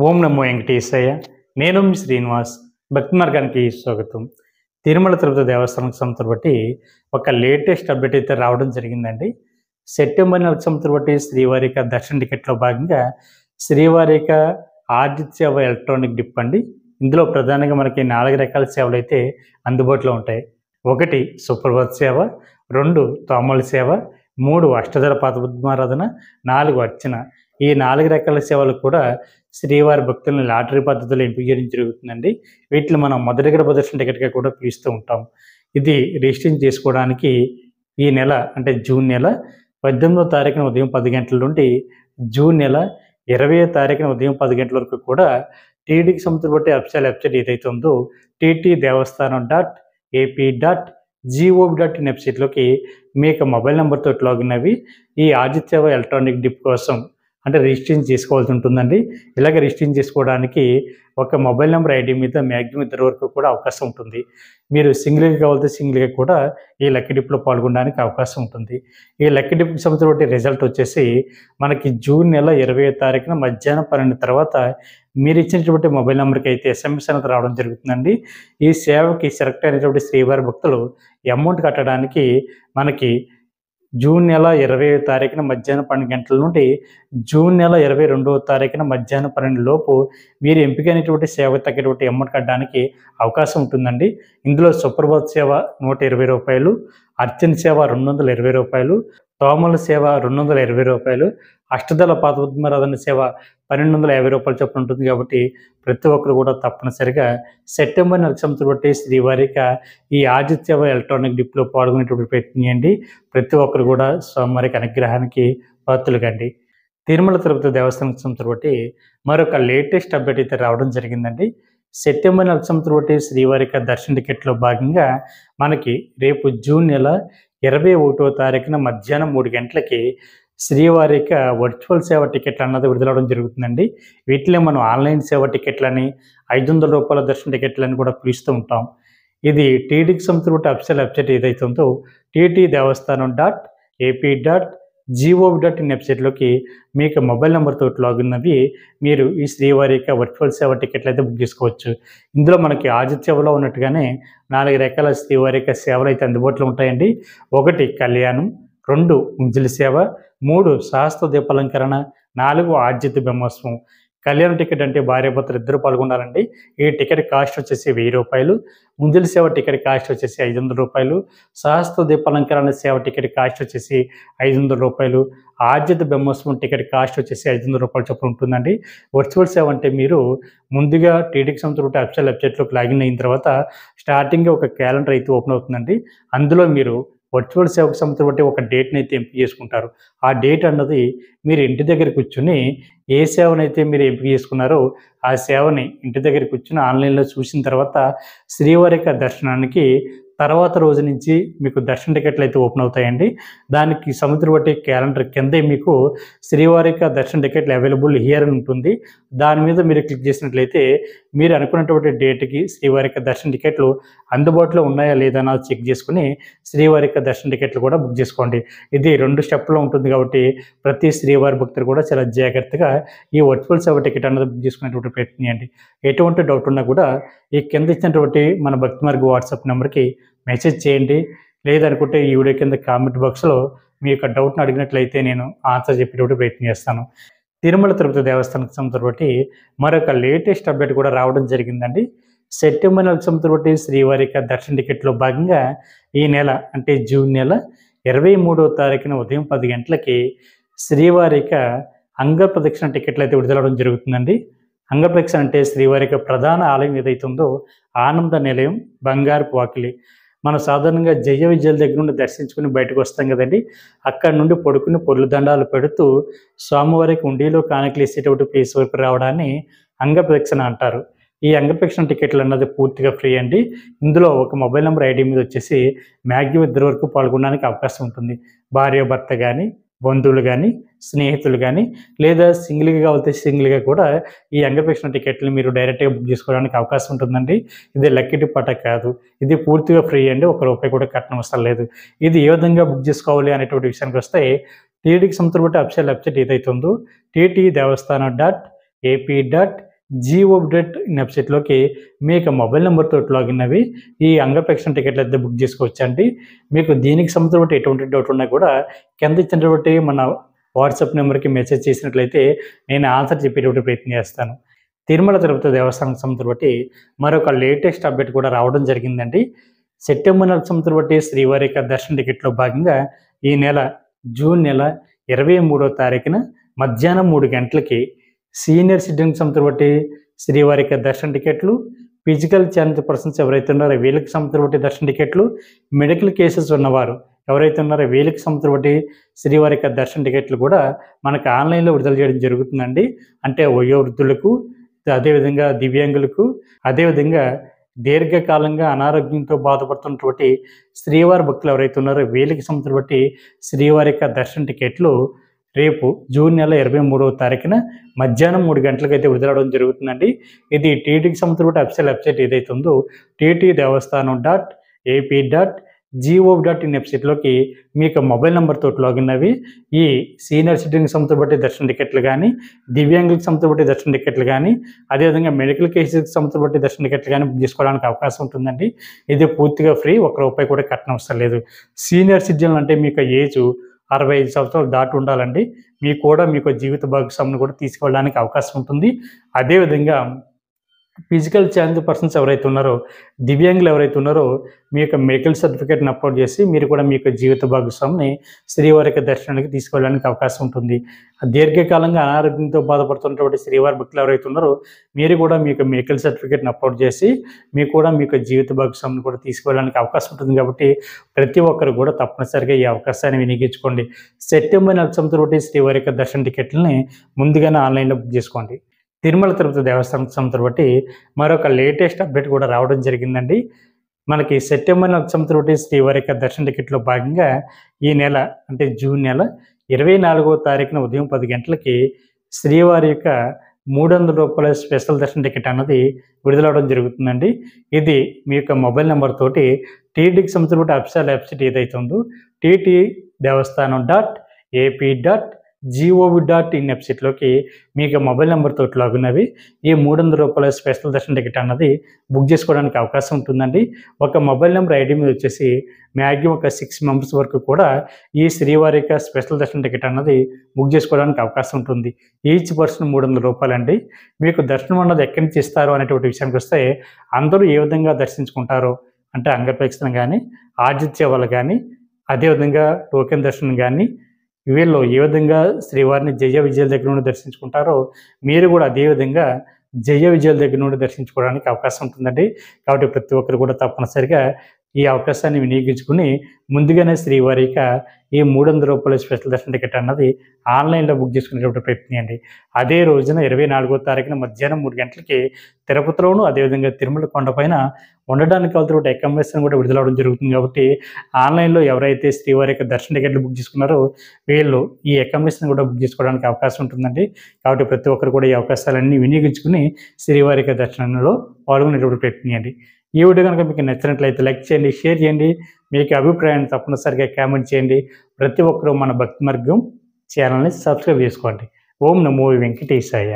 ఓం నమో వెంకటేశయ్య. నేను మీ శ్రీనివాస్. భక్తి మార్గానికి స్వాగతం. తిరుమల తిరుపతి దేవస్థానం సంస్థను బట్టి ఒక లేటెస్ట్ అప్డేట్ అయితే రావడం జరిగిందండి. సెప్టెంబర్ నెల సంస్థను బట్టి శ్రీవారి యొక్క దర్శన టికెట్లో భాగంగా శ్రీవారి యొక్క ఆర్జిత సేవ ఎలక్ట్రానిక్ డిప్ అండి. ఇందులో ప్రధానంగా మనకి 4 రకాల సేవలు అయితే అందుబాటులో ఉంటాయి. 1 సుప్రభాత సేవ, 2 తోమల సేవ, 3 అష్టదళ పాదపద్మారాధన, 4 అర్చన. ఈ 4 రకాల సేవలు కూడా శ్రీవారి భక్తులను లాటరీ పద్ధతిలో ఎంపిక చేయడం జరుగుతుందండి. వీటిని మనం మొదటి గడప దర్శన టికెట్గా కూడా పిలుస్తూ ఉంటాం. ఇది రిజిస్ట్రేషన్ చేసుకోవడానికి ఈ నెల అంటే జూన్ నెల 18వ తారీఖున ఉదయం 10 గంటల నుండి జూన్ నెల 20వ తారీఖున ఉదయం 10 గంటల వరకు కూడా టీటీడీకి సంబంధించిన బట్టి అఫీషియల్ వెబ్సైట్ ఏదైతే ఉందో ttdevastanam.ap.gov.in వెబ్సైట్లోకి మీ యొక్క మొబైల్ నెంబర్తో లాగిన్ అవి ఈ ఆర్జిత సేవ ఎలక్ట్రానిక్ డిప్ కోసం అంటే రిజిస్ట్రేషన్ చేసుకోవాల్సి ఉంటుందండి. ఇలాగ రిజిస్ట్రేషన్ చేసుకోవడానికి ఒక మొబైల్ నెంబర్ ఐడి మీద మ్యాక్సిమం 2 వరకు కూడా అవకాశం ఉంటుంది. మీరు సింగిల్గా కావాలంటే సింగిల్గా కూడా ఈ లక్కీ డిప్లో పాల్గొనడానికి అవకాశం ఉంటుంది. ఈ లక్కీ డిప్కి సంబంధించిన రిజల్ట్ వచ్చేసి మనకి జూన్ నెల 20వ తారీఖున మధ్యాహ్నం 12 తర్వాత మీరు ఇచ్చినటువంటి మొబైల్ నెంబర్కి అయితే SMS అనేది రావడం జరుగుతుందండి. ఈ సేవకి సెలెక్ట్ అయినటువంటి శ్రీవారి భక్తులు అమౌంట్ కట్టడానికి మనకి జూన్ నెల 20వ తారీఖున మధ్యాహ్నం 12 గంటల నుండి జూన్ నెల 22వ తారీఖున మధ్యాహ్నం 12 లోపు మీరు ఎంపికైనటువంటి సేవకు తగ్గటువంటి అమౌంట్ కట్టడానికి అవకాశం ఉంటుందండి. ఇందులో సుప్రభాత సేవ 120 రూపాయలు, అర్చన సేవ 220 రూపాయలు, తోమల సేవ 220 రూపాయలు, అష్టదళ పాదపద్మారాధన సేవ 1250 రూపాయలు చొప్పున ఉంటుంది. కాబట్టి ప్రతి ఒక్కరు కూడా తప్పనిసరిగా సెప్టెంబర్ నెల సంస్థను బట్టి శ్రీవారిక ఈ ఆర్జిత సేవ ఎలక్ట్రానిక్ డిప్లో పాల్గొనేటువంటి ప్రయత్నం చేయండి. ప్రతి ఒక్కరు కూడా స్వామివారికి అనుగ్రహానికి పాత్రలు కండి. తిరుమల తిరుపతి దేవస్థానం సంస్థను బట్టి మరొక లేటెస్ట్ అప్డేట్ అయితే రావడం జరిగిందండి. సెప్టెంబర్ నెల సంస్థను బట్టి శ్రీవారిక దర్శన టికెట్లో భాగంగా మనకి రేపు జూన్ నెల 21వ తారీఖున మధ్యాహ్నం 3 గంటలకి శ్రీవారి యొక్క వర్చువల్ సేవ టికెట్లు అన్నది విడుదలవడం జరుగుతుందండి. వీటిలో మనం ఆన్లైన్ సేవ టికెట్లని 500 రూపాయల దర్శన టికెట్లని కూడా పిలుస్తూ ఉంటాం. ఇది టీటీడీకి సంబంధించిన అఫీషియల్ వెబ్సైట్ ఏదైతే ఉందో ttdevastanam.ap.gov.in వెబ్సైట్లోకి మీకు మొబైల్ నెంబర్తో లాగిన్ అవి మీరు ఈ శ్రీవారి యొక్క వర్చువల్ సేవ టికెట్లు అయితే బుక్ చేసుకోవచ్చు. ఇందులో మనకి ఆర్జిత సేవలో ఉన్నట్టుగానే 4 రకాల శ్రీవారి యొక్క సేవలు అయితే అందుబాటులో ఉంటాయండి. 1 కళ్యాణం, 2 ఉంజలి సేవ, 3 సహస్ర దీపాలంకరణ, 4 ఆర్జిత బ్రహ్మోత్సవం. కళ్యాణ టికెట్ అంటే భార్యాభర్తలు ఇద్దరు పాల్గొనాలండి. ఈ టికెట్ కాస్ట్ వచ్చేసి 1000 రూపాయలు, ఉంజలి సేవ టికెట్ కాస్ట్ వచ్చేసి 500 రూపాయలు, సహస్ర దీపాలంకరణ సేవ టికెట్ కాస్ట్ వచ్చేసి 500 రూపాయలు, ఆర్జిత బ్రహ్మోత్సవం టికెట్ కాస్ట్ వచ్చేసి 500 రూపాయలు చొప్పున ఉంటుందండి. వర్చువల్ సేవ అంటే మీరు ముందుగా టీటీడీకి సంబంధించిన అఫీషియల్ వెబ్సైట్లోకి లాగిన్ అయిన తర్వాత స్టార్టింగ్ ఒక క్యాలెండర్ అయితే ఓపెన్ అవుతుందండి. అందులో మీరు వర్చువల్ సేవకు సంబంధించి ఒక డేట్ని అయితే ఎంపిక చేసుకుంటారు. ఆ డేట్ అన్నది మీరు ఇంటి దగ్గర కూర్చుని ఏ సేవనైతే మీరు ఎంపిక చేసుకున్నారో ఆ సేవని ఇంటి దగ్గర కూర్చుని ఆన్లైన్లో చూసిన తర్వాత శ్రీవారి యొక్క దర్శనానికి తర్వాత రోజు నుంచి మీకు దర్శన టికెట్లు అయితే ఓపెన్ అవుతాయండి. దానికి సంబంధించిన బట్టి క్యాలెండర్ కిందే మీకు శ్రీవారి యొక్క దర్శన టికెట్లు అవైలబుల్ హియర్ అని ఉంటుంది. దాని మీద మీరు క్లిక్ చేసినట్లయితే మీరు అనుకున్నటువంటి డేట్కి శ్రీవారి యొక్క దర్శన టికెట్లు అందుబాటులో ఉన్నాయా లేదా అని చెక్ చేసుకుని శ్రీవారి యొక్క దర్శన టికెట్లు కూడా బుక్ చేసుకోండి. ఇది 2 స్టెప్లో ఉంటుంది కాబట్టి ప్రతి శ్రీవారి భక్తులు కూడా చాలా జాగ్రత్తగా ఈ వర్చువల్ సేవ టికెట్ అన్నది బుక్ చేసుకునేటువంటి ప్రయత్నం చేయండి. ఎటువంటి డౌట్ ఉన్నా కూడా ఈ కింద ఇచ్చినటువంటి మన భక్తి మార్గ వాట్సాప్ నెంబర్కి మెసేజ్ చేయండి. లేదనుకుంటే ఈ వీడియో కింద కామెంట్ బాక్స్లో మీ యొక్క డౌట్ని అడిగినట్లయితే నేను ఆన్సర్ చెప్పేటువంటి ప్రయత్నం చేస్తాను. తిరుమల తిరుపతి దేవస్థానానికి సంబంధించిన బట్టి మరొక లేటెస్ట్ అప్డేట్ కూడా రావడం జరిగిందండి. సెప్టెంబర్ నెలకు సంబంధించిన బట్టి శ్రీవారి యొక్క దర్శన టికెట్లో భాగంగా ఈ నెల అంటే జూన్ నెల 23వ తారీఖున ఉదయం 10 గంటలకి శ్రీవారి యొక్క అంగ ప్రదక్షిణ టికెట్లు అయితే విడుదలవడం జరుగుతుందండి. అంగ ప్రదక్షిణ అంటే శ్రీవారి యొక్క ప్రధాన ఆలయం ఏదైతే ఉందో ఆనంద నిలయం, బంగారపు వాకిలి. మనం సాధారణంగా జయ విజయాల దగ్గర నుండి దర్శించుకుని బయటకు వస్తాం కదండి. అక్కడ నుండి పడుకుని పొర్లు దండాలు పెడుతూ స్వామివారికి ఉండిలో కానుకలు ఇచ్చేటువంటి ప్లేస్ వరకు రావడాన్ని అంగ ప్రదక్షిణ అంటారు. ఈ అంగ ప్రదక్షిణ టికెట్లు అన్నది పూర్తిగా ఫ్రీ అండి. ఇందులో ఒక మొబైల్ నెంబర్ ఐడి మీద వచ్చేసి మ్యాక్సిమం 2 వరకు పాల్గొనడానికి అవకాశం ఉంటుంది. భార్య భర్త కానీ, బంధువులు కానీ, స్నేహితులు కానీ, లేదా సింగిల్గా కావాలంటే సింగిల్గా కూడా ఈ అంగ ప్రదక్షిణ టికెట్లు మీరు డైరెక్ట్గా బుక్ చేసుకోవడానికి అవకాశం ఉంటుందండి. ఇది లక్కీ డిప్ అట కాదు, ఇది పూర్తిగా ఫ్రీ అండి. ₹1 కూడా కట్టడం అవసరం లేదు. ఇది ఏ విధంగా బుక్ చేసుకోవాలి అనేటువంటి విషయానికి వస్తే టీటీడీకి సంబంధించిన అఫీషియల్ వెబ్సైట్ ఏదైతే ఉందో ttdevastanam.ap.gov.in జిఓ.ఇన్ వెబ్సైట్‌లోకి మీ యొక్క మొబైల్ నంబర్‌తోటి లాగిన్ అవ్వి ఈ అంగప్రదక్షిణ టికెట్లు అయితే బుక్ చేసుకోవచ్చండి. మీకు దీనికి సంబంధించిన ఎటువంటి డౌట్ ఉన్నా కూడా కింద ఇచ్చినటువంటి మన వాట్సాప్ నెంబర్‌కి మెసేజ్ చేసినట్లయితే నేను ఆన్సర్ చెప్పేటువంటి ప్రయత్నం చేస్తాను. తిరుమల తిరుపతి దేవస్థానం సంస్థను బట్టి మరొక లేటెస్ట్ అప్డేట్ కూడా రావడం జరిగిందండి. సెప్టెంబర్ నెలకు సంవత్సరం బట్టి శ్రీవారి యొక్క దర్శన టికెట్లో భాగంగా ఈ నెల జూన్ నెల 23వ తారీఖున మధ్యాహ్నం 3 గంటలకి సీనియర్ సిటిజన్ సంస్థను బట్టి శ్రీవారి యొక్క దర్శన టికెట్లు, ఫిజికల్ ఛాలెంజ్ పర్సన్స్ ఎవరైతే ఉన్నారో వీళ్ళకి సంస్థను బట్టి దర్శన టికెట్లు, మెడికల్ కేసెస్ ఉన్నవారు ఎవరైతే ఉన్నారో వీళ్ళకి సంస్థను బట్టి శ్రీవారి యొక్క దర్శన టికెట్లు కూడా మనకు ఆన్లైన్లో విడుదల చేయడం జరుగుతుందండి. అంటే వయోవృద్ధులకు, అదేవిధంగా దివ్యాంగులకు, అదేవిధంగా దీర్ఘకాలంగా అనారోగ్యంతో బాధపడుతున్నటువంటి శ్రీవారి భక్తులు ఎవరైతే ఉన్నారో వీళ్ళకి సంస్థను బట్టి శ్రీవారి యొక్క దర్శన టికెట్లు రేపు జూన్ నెల 23వ తారీఖున మధ్యాహ్నం 3 గంటలకైతే విడుదలవడం జరుగుతుందండి. ఇది టీటీకి సంస్థను బట్టి అఫీషియల్ వెబ్సైట్ ఏదైతే ఉందో ttdevastanam.ap.gov.in వెబ్సైట్‌లోకి మీ యొక్క మొబైల్ నంబర్‌తో లాగిన్ అవ్వి ఈ సీనియర్ సిటిజన్ సంస్థను బట్టి దర్శన టికెట్లు కానీ, దివ్యాంగులకు సంస్థను బట్టి దర్శన టికెట్లు కానీ, అదేవిధంగా మెడికల్ కేసెస్కి సంస్థను బట్టి దర్శన టికెట్లు కానీ బుక్ చేసుకోవడానికి అవకాశం ఉంటుందండి. ఇది పూర్తిగా ఫ్రీ, ₹1 కూడా కట్టనవసరం లేదు. సీనియర్ సిటిజన్ అంటే మీకు ఏజ్ 65 సంవత్సరాలు దాటి ఉండాలండి. మీకు జీవిత భాగస్వామిని కూడా తీసుకెళ్ళడానికి అవకాశం ఉంటుంది. అదేవిధంగా ఫిజికల్ ఛాలెంజ్ పర్సన్స్ ఎవరైతే ఉన్నారో, దివ్యాంగులు ఎవరైతే ఉన్నారో మీ యొక్క మెడికల్ సర్టిఫికేట్‌ని అప్లోడ్ చేసి మీరు కూడా మీ యొక్క జీవిత భాగస్వామిని శ్రీవారి యొక్క దర్శనానికి తీసుకెళ్ళడానికి అవకాశం ఉంటుంది. దీర్ఘకాలంగా అనారోగ్యంతో బాధపడుతున్నటువంటి శ్రీవారి భక్తులు ఎవరైతే ఉన్నారో మీరు కూడా మీ యొక్క మెడికల్ సర్టిఫికేట్‌ని అప్లోడ్ చేసి మీ యొక్క జీవిత భాగస్వామిని కూడా తీసుకెళ్ళడానికి అవకాశం ఉంటుంది. కాబట్టి ప్రతి ఒక్కరు కూడా తప్పనిసరిగా ఈ అవకాశాన్ని వినియోగించుకోండి. సెప్టెంబర్ నెల సంవత్సరం బట్టి శ్రీవారి యొక్క దర్శన టికెట్లని ముందుగానే ఆన్లైన్‌లో బుక్ చేసుకోండి. తిరుమల తిరుపతి దేవస్థానం సంస్థను బట్టి మరొక లేటెస్ట్ అప్డేట్ కూడా రావడం జరిగిందండి. మనకి సెప్టెంబర్ నెల సంవత్సరం బట్టి శ్రీవారి యొక్క దర్శన టికెట్లో భాగంగా ఈ నెల అంటే జూన్ నెల 24వ తారీఖున ఉదయం 10 గంటలకి శ్రీవారి యొక్క ₹300 స్పెషల్ దర్శన టికెట్ అన్నది విడుదలవడం జరుగుతుందండి. ఇది మీ యొక్క మొబైల్ నెంబర్ తోటి టీటీకి సంస్థను బట్టి అఫీషియల్ వెబ్సైట్ ఏదైతే ఉందో ttdevastanam.ap.gov.in వెబ్సైట్‌లోకి మీ యొక్క మొబైల్ నెంబర్‌తో లాగిన్ అవ్వి ఈ ₹300 స్పెషల్ దర్శన టికెట్ అన్నది బుక్ చేసుకోవడానికి అవకాశం ఉంటుందండి. ఒక మొబైల్ నెంబర్ ఐడి మీద వచ్చేసి మ్యాక్సిమం ఒక 6 మెంబర్స్ వరకు కూడా ఈ శ్రీవారి యొక్క స్పెషల్ దర్శన టికెట్ అన్నది బుక్ చేసుకోవడానికి అవకాశం ఉంటుంది. ఈచ్ పర్సన్ ₹300 అండి. మీకు దర్శనం అన్నది ఎక్కడి నుంచి ఇస్తారు అనేటువంటి విషయానికి వస్తే అందరూ ఏ విధంగా దర్శించుకుంటారో అంటే అంగప్రదక్షిణ కానీ, ఆర్జిత సేవలు కానీ, అదేవిధంగా టోకెన్ దర్శనం కానీ వీళ్ళు ఏ విధంగా శ్రీవారిని జయ విజయాల దగ్గర నుండి దర్శించుకుంటారో మీరు కూడా అదే విధంగా జయ విజయాల దగ్గర నుండి దర్శించుకోవడానికి అవకాశం ఉంటుందండి. కాబట్టి ప్రతి ఒక్కరు కూడా తప్పనిసరిగా ఈ అవకాశాన్ని వినియోగించుకుని ముందుగానే శ్రీవారి యొక్క ఈ ₹300 స్పెషల్ దర్శన టికెట్ అన్నది ఆన్లైన్‌లో బుక్ చేసుకునేటువంటి ప్రయత్నం అండి. అదే రోజున 24వ తారీఖున మధ్యాహ్నం 3 గంటలకి తిరుపతిలోను, అదేవిధంగా తిరుమల కొండపైన ఉండడానికి కావాల్సిన అకామిడేషన్ కూడా విడుదలవడం జరుగుతుంది. కాబట్టి ఆన్లైన్‌లో ఎవరైతే శ్రీవారి యొక్క దర్శన టికెట్లు బుక్ చేసుకున్నారో వీళ్ళు ఈ అకామిడేషన్ కూడా బుక్ చేసుకోవడానికి అవకాశం ఉంటుందండి. కాబట్టి ప్రతి ఒక్కరు కూడా ఈ అవకాశాలన్నీ వినియోగించుకుని శ్రీవారి యొక్క దర్శనంలో పాల్గొనేటువంటి ప్రయత్నం చేయండి. ఈ వీడియో కనుక మీకు నచ్చినట్లయితే లైక్ చేయండి, షేర్ చేయండి. మీకు అభిప్రాయాన్ని తప్పనిసరిగా కామెంట్ చేయండి. ప్రతి ఒక్కరూ మన భక్తి మార్గం ఛానల్ని సబ్స్క్రైబ్ చేసుకోండి. ఓం నమో వెంకటేశాయ.